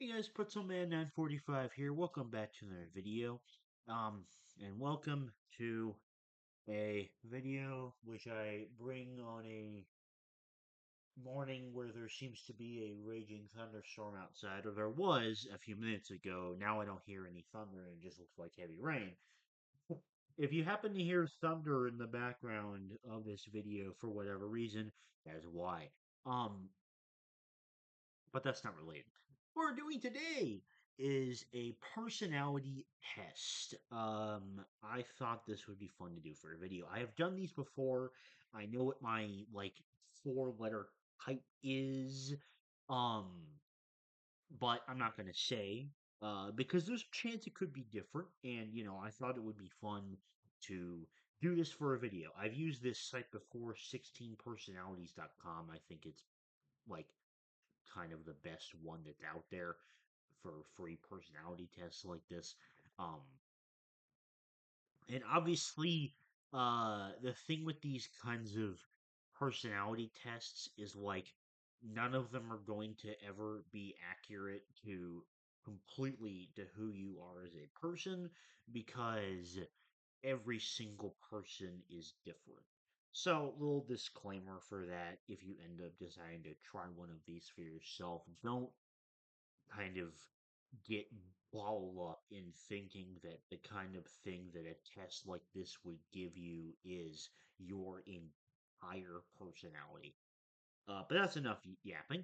Hey guys, Pretzelman 945 here. Welcome back to another video. Um, and welcome to a video which I bring on a morning where there seems to be a raging thunderstorm outside, or there was a few minutes ago. Now I don't hear any thunder and it just looks like heavy rain. If you happen to hear thunder in the background of this video for whatever reason, that is why. Um, but that's not related. What we're doing today is a personality test. I thought this would be fun to do for a video. I have done these before. I know what my four-letter type is. Um, but I'm not gonna say because there's a chance it could be different. And I thought it would be fun to do this for a video. I've used this site before, 16personalities.com. I think it's like kind of the best one that's out there for free personality tests like this. Um, and obviously, the thing with these kinds of personality tests is like none of them are going to ever be accurate to completely to who you are as a person because every single person is different. So, little disclaimer for that if you end up deciding to try one of these for yourself, don't kind of get balled up in thinking that the kind of thing that a test like this would give you is your entire personality. But that's enough yapping.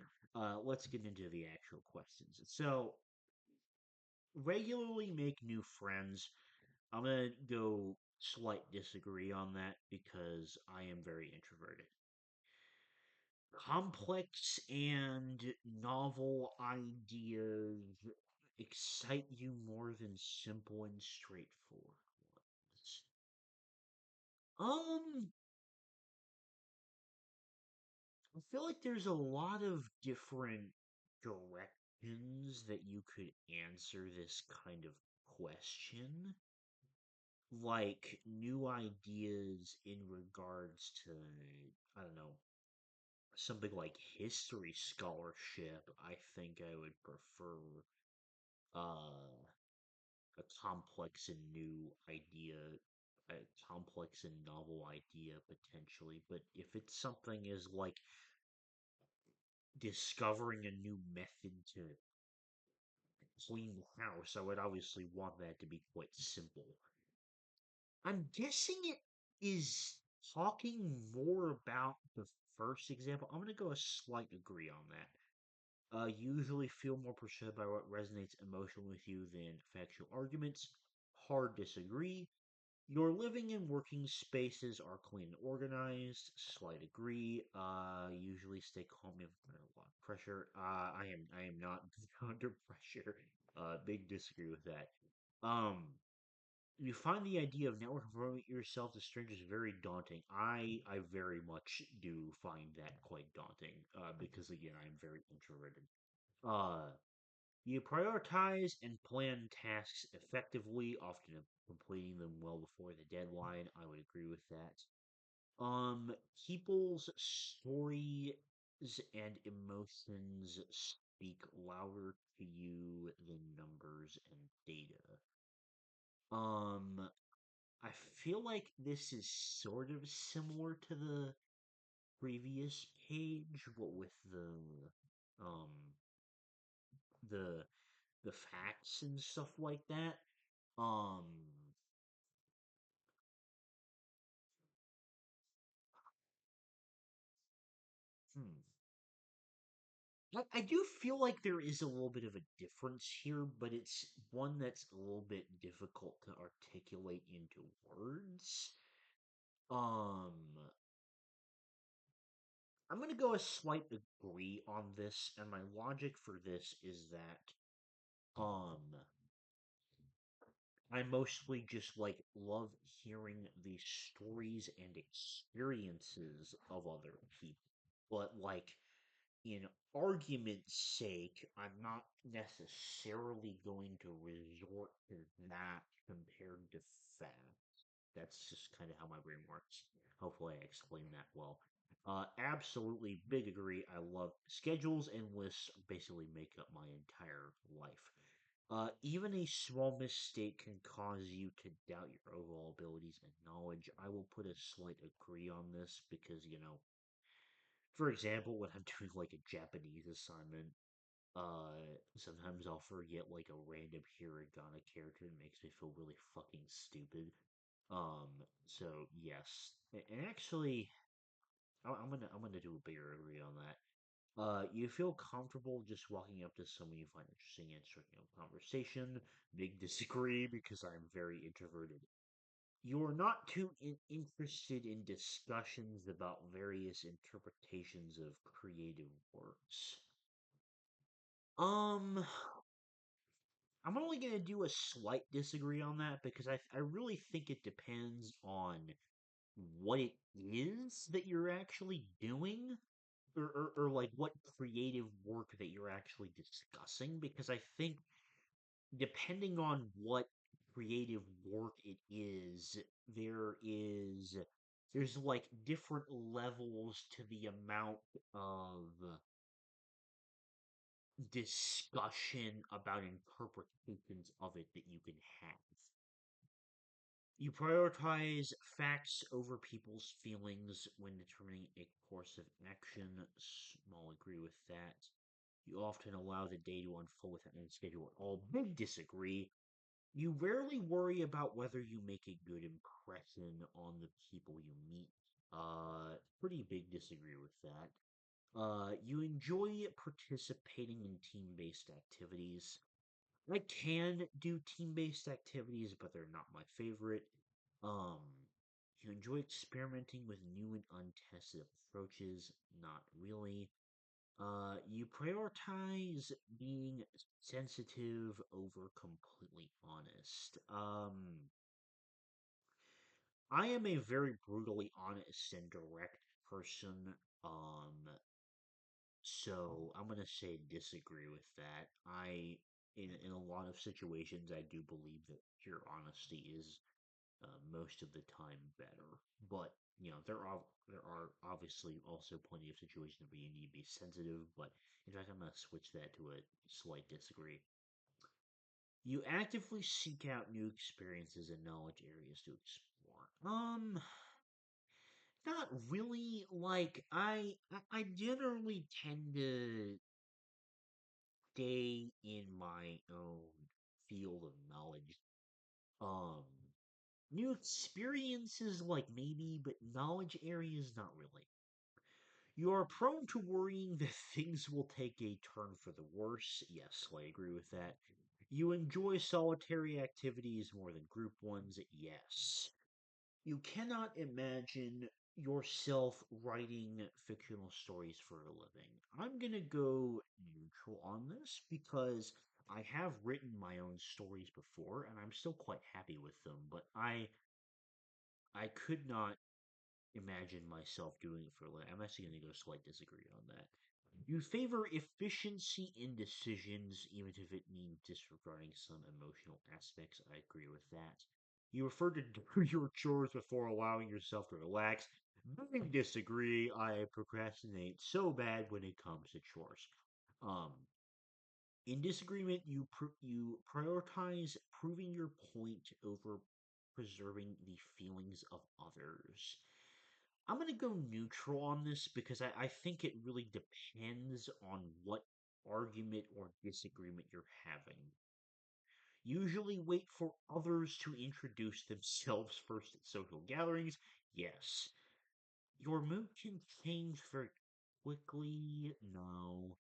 Let's get into the actual questions. So, regularly make new friends. I'm gonna go slight disagree on that because I am very introverted. Complex and novel ideas excite you more than simple and straightforward ones. Um, I feel like there's a lot of different directions that you could answer this kind of question. Like new ideas in regards to, I don't know, something like history scholarship. I think I would prefer uh a complex and new idea, a complex and novel idea potentially. But if it's something as like discovering a new method to clean the house, I would obviously want that to be quite simple. I'm guessing it is talking more about the first example. I'm going to go a slight agree on that. Usually feel more perturbed by what resonates emotionally with you than factual arguments. Hard disagree. Your living and working spaces are clean and organized. Slight agree. Usually stay calm if under a lot of pressure. I am not under pressure. Big disagree with that. Um, you find the idea of networking yourself to strangers very daunting. I very much do find that quite daunting. Because again, I'm very introverted. Uh, you prioritize and plan tasks effectively, often completing them well before the deadline. I would agree with that. People's stories and emotions speak louder to you than numbers and data. Um, I feel like this is sort of similar to the previous page, but with um the the facts and stuff like that. Um, hmm. I do feel like there is a little bit of a difference here, but it's one that's a little bit difficult to articulate into words. Um, I'm gonna go a slight agree on this, and my logic for this is that I mostly just like love hearing the stories and experiences of other people. But like in argument's sake, I'm not necessarily going to resort to that compared to fact. That's just kind of how my brain works. Hopefully I explained that well. Absolutely big agree. I love schedules and lists basically make up my entire life. Even a small mistake can cause you to doubt your overall abilities and knowledge. I will put a slight agree on this because, for example, when I'm doing like a Japanese assignment, sometimes I'll forget like a random hiragana character that makes me feel really fucking stupid. So yes, and actually, I'm gonna do a bigger agree on that. You feel comfortable just walking up to someone you find interesting and striking up a conversation. Big disagree because I'm very introverted. You're not too interested in discussions about various interpretations of creative works. Um, I'm only gonna do a slight disagree on that because I really think it depends on what it is that you're actually doing or like what creative work that you're actually discussing because I think depending on what creative work it is there is there's like different levels to the amount of discussion about interpretations of it that you can have. You prioritize facts over people's feelings when determining a course of action. Small agree with that. You often allow the day to unfold without any schedule at all. Big disagree. You rarely worry about whether you make a good impression on the people you meet. Pretty big disagree with that. You enjoy participating in team-based activities. I can do team-based activities, but they're not my favorite. Um, you enjoy experimenting with new and untested approaches, not really. You prioritize being sensitive over completely honest. I am a very brutally honest and direct person. Um, so I'm gonna say disagree with that. In a lot of situations, I do believe that pure honesty is most of the time better. But there are obviously also plenty of situations where you need to be sensitive. But in fact, I'm gonna switch that to a slight disagree. You actively seek out new experiences and knowledge areas to explore. Not really. Like I generally tend to stay in my own field of knowledge. Um, New experiences, like maybe, but knowledge areas, not really. You are prone to worrying that things will take a turn for the worse. Yes, I agree with that. You enjoy solitary activities more than group ones. Yes. You cannot imagine yourself writing fictional stories for a living. I'm gonna go neutral on this because I have written my own stories before and I'm still quite happy with them, but I could not imagine myself doing it for a living. I'm actually going to go slight disagree on that. You favor efficiency in decisions, even if it means disregarding some emotional aspects. I agree with that. You prefer to do your chores before allowing yourself to relax. Big disagree. I procrastinate so bad when it comes to chores. Um, in disagreement, you prioritize proving your point over preserving the feelings of others. I'm gonna go neutral on this because I think it really depends on what argument or disagreement you're having. Usually wait for others to introduce themselves first at social gatherings. Yes. Your mood can change very quickly. No.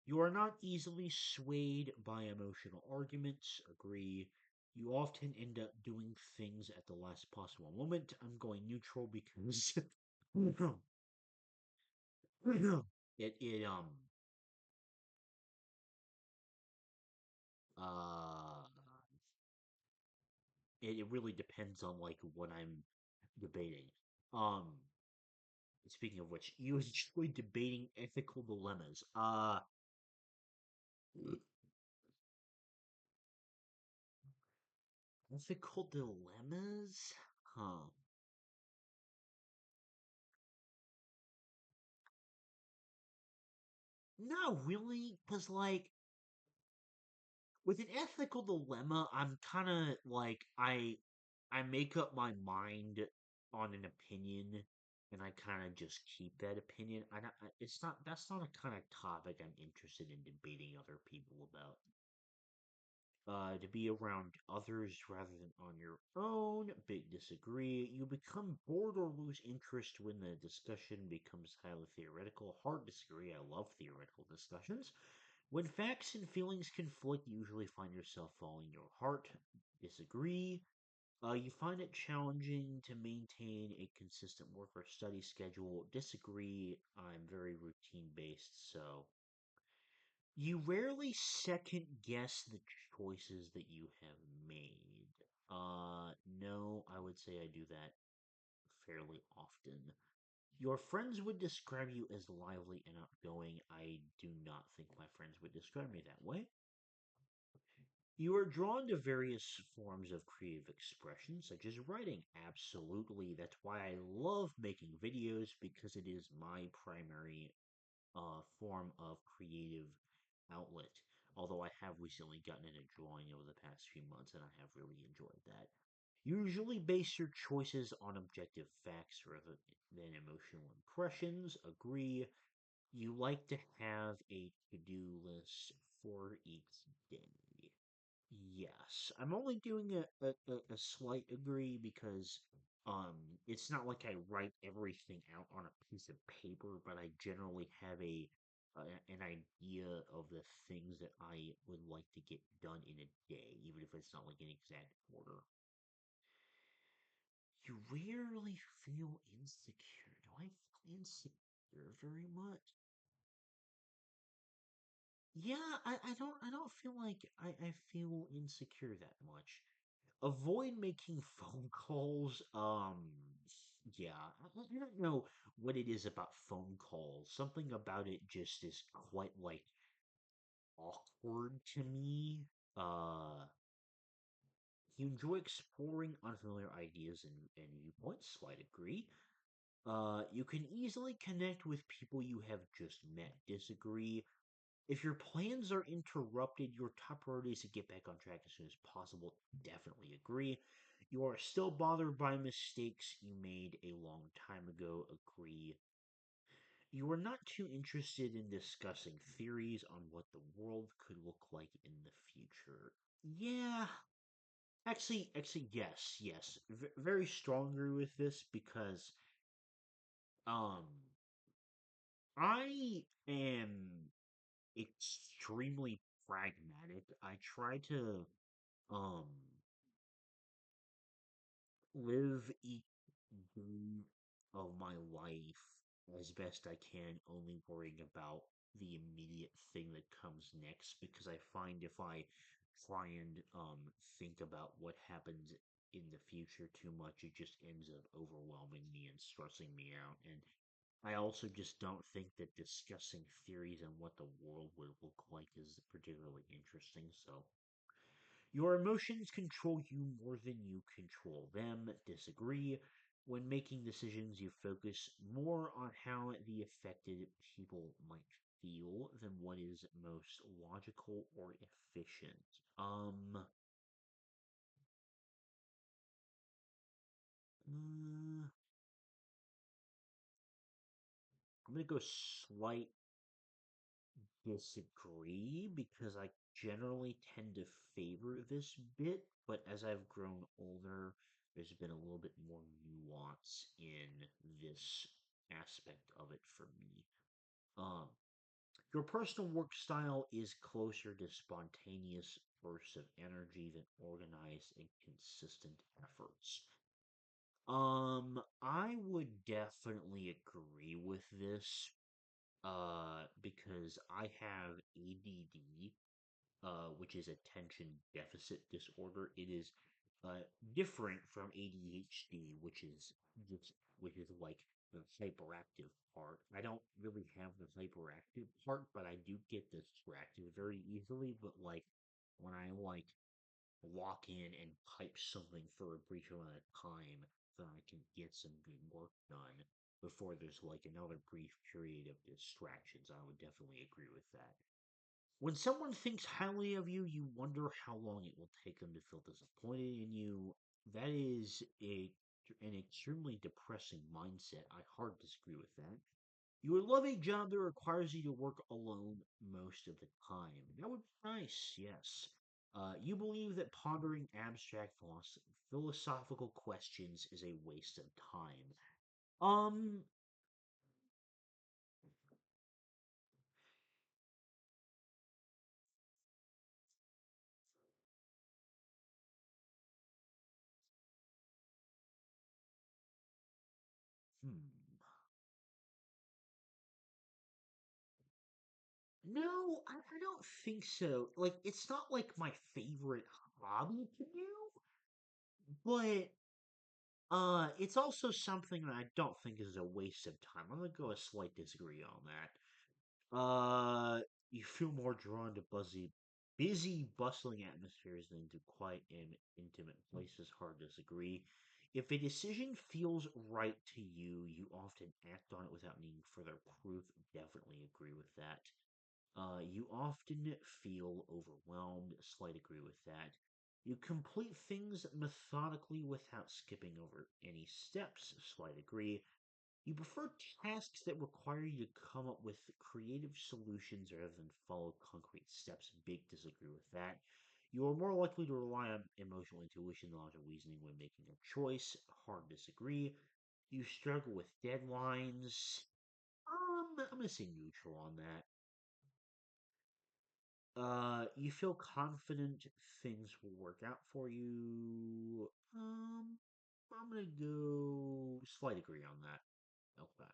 You are not easily swayed by emotional arguments. Agree. You often end up doing things at the last possible moment. I'm going neutral because it uh it really depends on like what I'm debating. Um Speaking of which, you enjoy debating ethical dilemmas. Ethical dilemmas? Huh. Not really, because like with an ethical dilemma, I'm kind of like I make up my mind on an opinion, and I kind of just keep that opinion. It's not that's not a kind of topic I'm interested in debating other people about. To be around others rather than on your own. Big disagree. You become bored or lose interest when the discussion becomes highly theoretical. Hard disagree. I love theoretical discussions. When facts and feelings conflict, you usually find yourself following your heart. Disagree. You find it challenging to maintain a consistent work or study schedule. Disagree. I'm very routine based, so you rarely second guess the choices that you have made. No, I would say I do that fairly often. Your friends would describe you as lively and outgoing. I do not think my friends would describe me that way. You are drawn to various forms of creative expression, such as writing. Absolutely. That's why I love making videos because it is my primary form of creative outlet. Although I have recently gotten into drawing over the past few months and I have really enjoyed that. Usually base your choices on objective facts rather than emotional impressions. Agree. You like to have a to do list for each day. Yes, I'm only doing a slight agree because it's not like I write everything out on a piece of paper, but I generally have an idea of the things that I would like to get done in a day, even if it's not like an exact order. You rarely feel insecure. Do I feel insecure very much? Yeah, I don't feel like I feel insecure that much. Avoid making phone calls. Yeah, I don't know what it is about phone calls. Something about it just is quite like awkward to me. Uh, you enjoy exploring unfamiliar ideas and viewpoints. Slight agree. You can easily connect with people you have just met. Disagree. If your plans are interrupted, your top priority is to get back on track as soon as possible. Definitely agree. You are still bothered by mistakes you made a long time ago. Agree. You are not too interested in discussing theories on what the world could look like in the future. Yeah, actually, yes. Very strongly with this because um, I am extremely pragmatic. I try to um live each day of my life as best I can, only worrying about the immediate thing that comes next because I find if I try and think about what happens in the future too much, it just ends up overwhelming me and stressing me out. And I also just don't think that discussing theories on what the world would look like is particularly interesting. So, your emotions control you more than you control them. Disagree. When making decisions, you focus more on how the affected people might feel than what is most logical or efficient. Um, I'm gonna go slight disagree because I generally tend to favor this bit, but as I've grown older, there's been a little bit more nuance in this aspect of it for me. Um, your personal work style is closer to spontaneous bursts of energy than organized and consistent efforts. I would definitely agree with this because I have ADD, which is attention deficit disorder. It is different from ADHD, which is like the hyperactive part. I don't really have the hyperactive part, but I do get distracted very easily. But like when I like walk in and type something for a brief amount of time, then I can get some good work done. before there's like another brief period of distractions. I would definitely agree with that. When someone thinks highly of you, you wonder how long it will take them to feel disappointed in you. That is an extremely depressing mindset. I hard disagree with that. You would love a job that requires you to work alone most of the time. That would be nice, yes. You believe that pondering abstract philosophical questions is a waste of time. Um, hmm. No, I don't think so. Like, it's not like my favorite hobby to do, but it's also something that I don't think is a waste of time. I'm gonna go a slight disagree on that. You feel more drawn to busy, bustling atmospheres than to quiet and intimate places. Hard to disagree. If a decision feels right to you, you often act on it without needing further proof. Definitely agree with that. You often feel overwhelmed. Slight agree with that. You complete things methodically without skipping over any steps. Slight agree. You prefer tasks that require you to come up with creative solutions rather than follow concrete steps. Big disagree with that. You are more likely to rely on emotional intuition than logical reasoning when making a choice. Hard disagree. You struggle with deadlines. I'm gonna say neutral on that. You feel confident things will work out for you. I'm gonna go slight agree on that. Okay.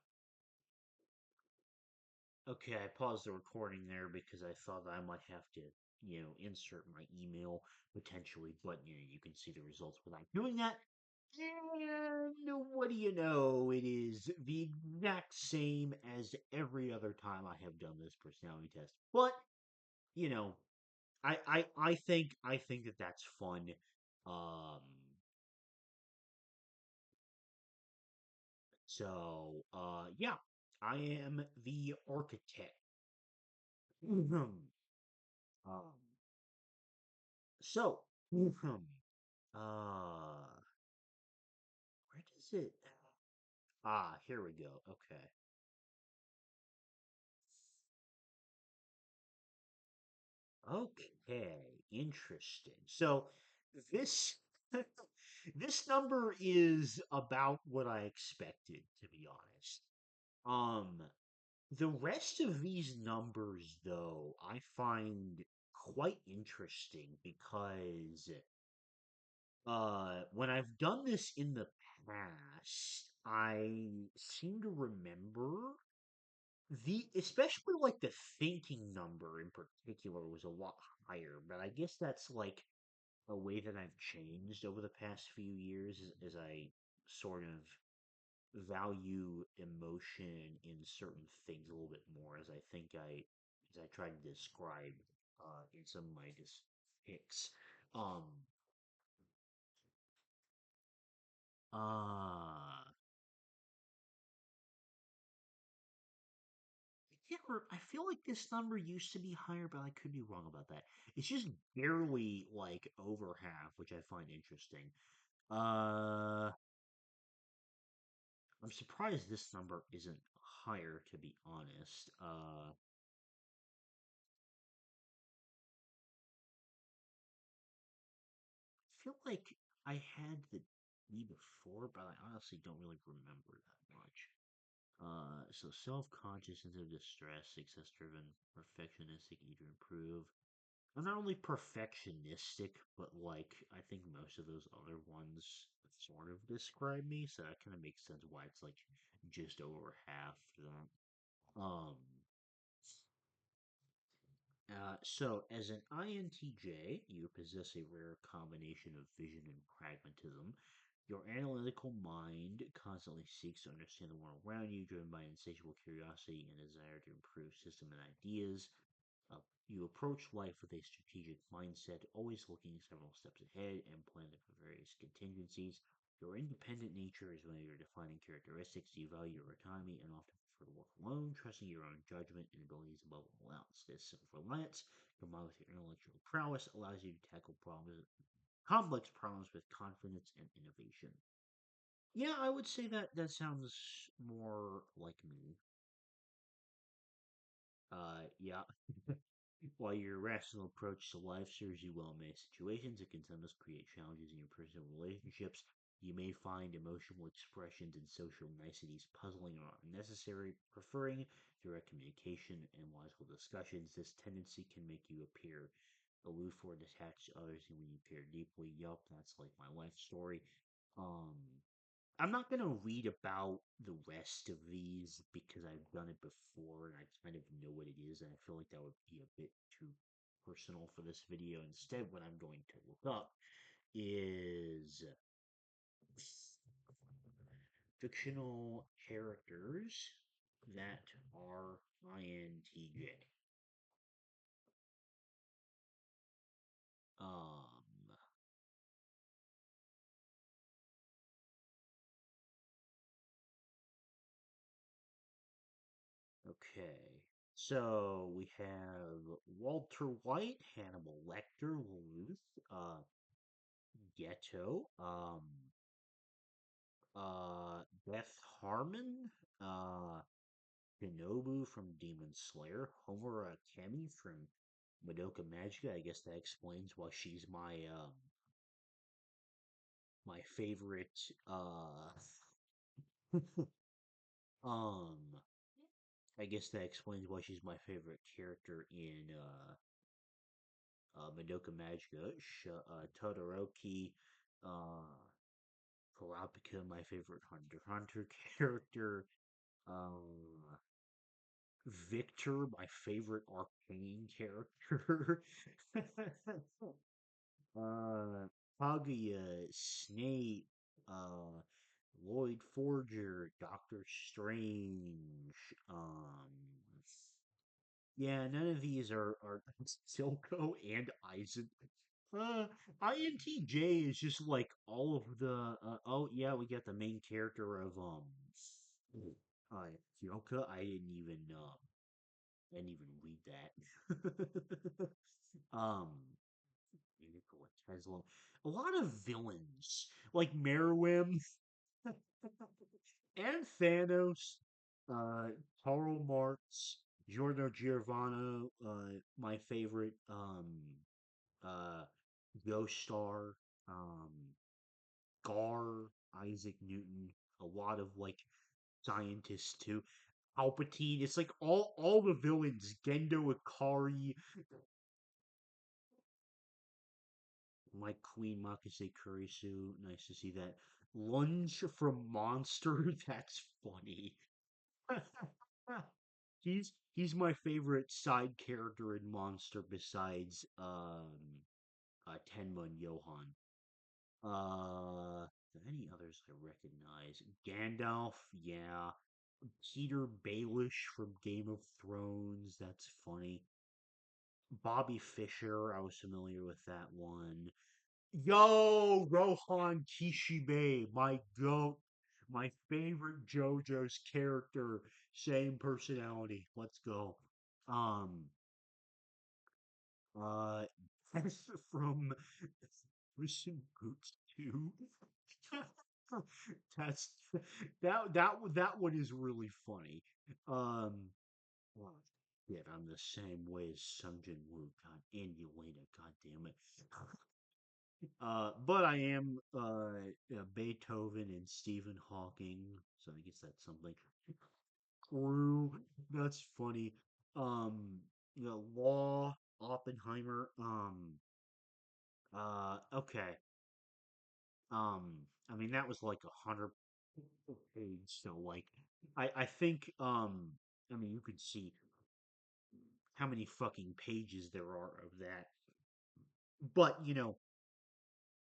Okay, I paused the recording there because I thought I might have to, insert my email potentially, but you can see the results without doing that. And what do you know? It is the exact same as every other time I have done this personality test. But, you know, I think that that's fun. Um, yeah, I am the architect. um, so, uh, where does it? Ah, here we go. Okay, okay, interesting. So this this number is about what I expected, to be honest. Um, The rest of these numbers, though, I find quite interesting because when I've done this in the past, I seem to remember especially like the thinking number in particular was a lot higher, but I guess that's like a way that I've changed over the past few years as I sort of value emotion in certain things a little bit more, as I tried to describe in some of my picks. Um, I feel like this number used to be higher, but I could be wrong about that. It's just barely like over half, which I find interesting. Uh, I'm surprised this number isn't higher, to be honest. Feel like I had the D before, but I honestly don't really remember that much. So self-conscious into distress, success-driven, perfectionistic, eager to improve. I'm not only perfectionistic, but like I think most of those other ones sort of describe me, so that kind of makes sense why it's like just over half that. Um, so, as an INTJ, you possess a rare combination of vision and pragmatism. Your analytical mind constantly seeks to understand the world around you, driven by insatiable curiosity and desire to improve system and ideas. Uh, you approach life with a strategic mindset, always looking several steps ahead and planning for various contingencies. Your independent nature is one of your defining characteristics. You value your autonomy and often prefer to work alone, trusting your own judgment and abilities above all else. This self-reliance, combined with your intellectual prowess, allows you to tackle complex problems with confidence and innovation. Yeah, I would say that that sounds more like me. Yeah. While your rational approach to life serves you well in many situations, it can sometimes create challenges in your personal relationships. You may find emotional expressions and social niceties puzzling or unnecessary, preferring direct communication and logical discussions. This tendency can make you appear aloof or detached to others when you care deeply. Yup, that's like my life story. Um, I'm not gonna read about the rest of these because I've done it before and I kind of know what it is, and I feel like that would be a bit too personal for this video. Instead, what I'm going to look up is fictional characters that are INTJ. Um, okay. So we have Walter White, Hannibal Lecter, Luth, Ghetto, Beth Harmon, uh, Shinobu from Demon Slayer, Homura Kemi from Madoka Magica. I guess that explains why she's my favorite um I guess that explains why she's my favorite character in Madoka Magica. Todoroki, uh Kurapika, my favorite Hunter x Hunter character. Um Victor, my favorite arcane character. uh, Kaguya, Snape, uh, Lloyd Forger, Doctor Strange. Yeah, none of these are Silco and Aizen. Uh, INTJ is just like all of the. Oh yeah, we got the main character of Yoka. I didn't even read that. um, Nikola Tesla. A lot of villains like Merwin and Thanos. Uh, Karl Marx, Giorno Giovanni. My favorite. Uh, Ghost Star. Um, Gar, Isaac Newton. A lot of like scientists too. Palpatine. It's like all the villains. Gendo Ikari, my Queen Makase Kurisu. Nice to see that. Lunge from Monster. That's funny. He's my favorite side character in Monster besides Tenma and Johan. Any others I recognize? Gandalf, yeah. Peter Baelish from Game of Thrones. That's funny. Bobby Fischer, I was familiar with that one. Yo, Rohan Kishibe, my goat, my favorite JoJo's character, same personality. Let's go. Um, uh, that's from Puss in Boots 2. That's that one is really funny. Um, well, yeah, I'm the same way as Sung Jin Woo. God, and Yelena. God damn it. But I am Beethoven and Stephen Hawking, so I guess that's something. True, that's funny. Law Oppenheimer. Okay. I mean that was like 100 page, so like, I think I mean you could see how many fucking pages there are of that, but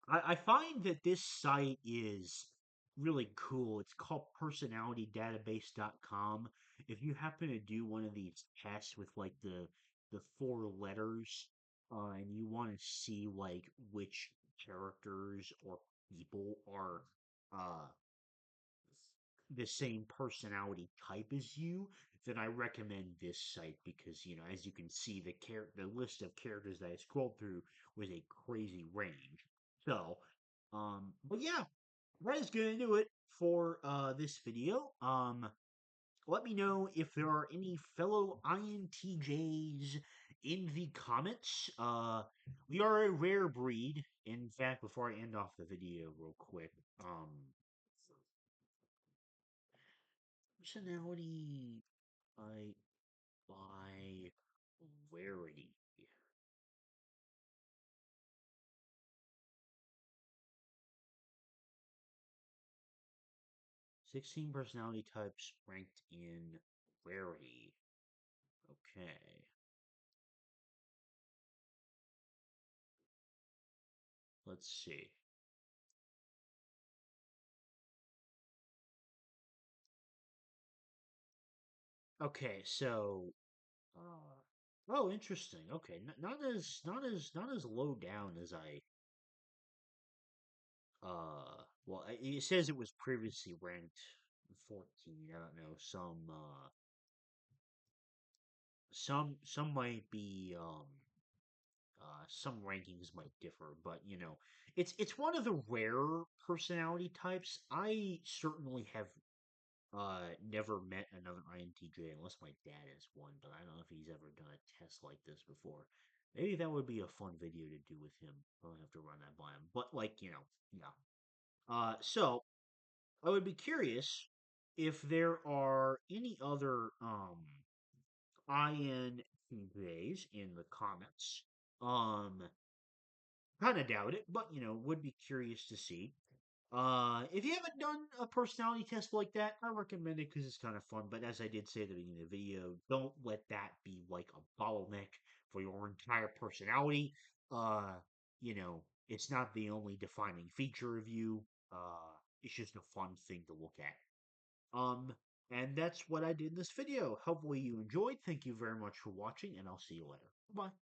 I find that this site is really cool. It's called personalitydatabase.com. If you happen to do one of these tests with like the four letters, and you want to see like which characters or people are uh the same personality type as you, then I recommend this site because as you can see, the list of characters that I scrolled through was a crazy range. So, but yeah, that is gonna do it for this video. Let me know if there are any fellow INTJs in the comments. We are a rare breed. In fact, before I end off the video real quick, personality type by rarity. 16 personality types ranked in rarity. Okay, let's see. Okay, so oh, interesting. Okay, not as low down as I it says it was previously ranked 14. I don't know. Some might be some rankings might differ, but it's one of the rarer personality types. I certainly have never met another INTJ unless my dad is one, but I don't know if he's ever done a test like this before. Maybe that would be a fun video to do with him. I'll have to run that by him. But yeah. So I would be curious if there are any other INTJs in the comments. Um, Kind of doubt it, but would be curious to see. If you haven't done a personality test like that, I recommend it because it's kind of fun. But as I did say at the beginning of the video, don't let that be like a bottleneck for your entire personality. Uh, it's not the only defining feature of you. It's just a fun thing to look at. And that's what I did in this video. Hopefully you enjoyed. Thank you very much for watching, and I'll see you later. Bye.